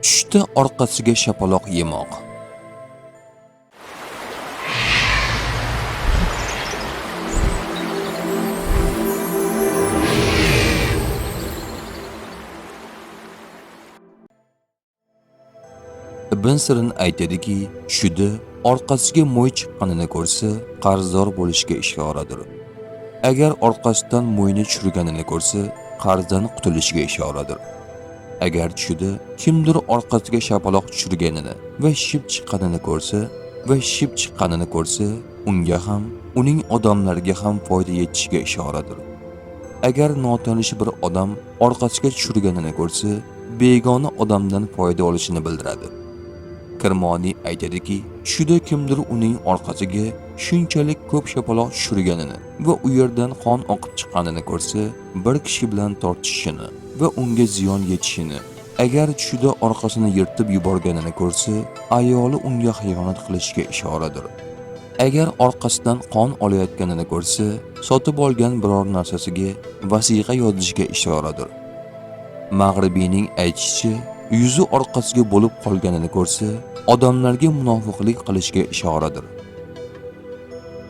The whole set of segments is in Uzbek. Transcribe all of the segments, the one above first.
Tushda orqasiga shapaloq yemoq. Ibn Sirin aytadiki, tushda orqasiga mo'y chiqqanini ko'rsa, qarzdor bo'lishiga ishoradir. Agar orqasidan mo'yni tushirganini ko'rsa, qarzdan qutulishiga ishoradir. Agar tushida kimdir orqasiga shapaloq tushirganini va ship chiqqanini ko'rsa, unga ham, uning odamlarga ham foyda yetishiga ishoradir. Agar notanish bir odam orqasiga tushirganini ko'rsa, begona odamdan foyda olishini bildiradi. Kirmoniy aytadiki, tushida kimdir uning orqasiga shunchalik ko'p shapaloq tushirganini va u yerdan qon oqib chiqqanini ko'rsa, bir kishi bilan tortishishini va unga ziyon yetishini, agar tushida orqasini yirtib yuborganini ko'rsa, ayoli unga xiyonat qilishiga ishoradir. Agar orqasidan qon olayotganini ko'rsa, sotib olgan biror narsasiga vasiqa yozishiga ishoradir. Mag'ribiyning aytishicha, yuzi orqasiga bo'lib qolganini ko'rsa, odamlarga munofiqlik qilishga ishoradir.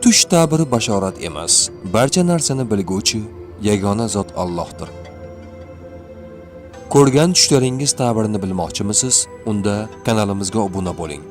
Tush ta'biri bashorat emas, barcha narsani bilguvchi yagona zot Allohdir. Ko'rgan tushlaringiz ta'birini bilmoqchimisiz? Unda kanalimizga obuna bo'ling.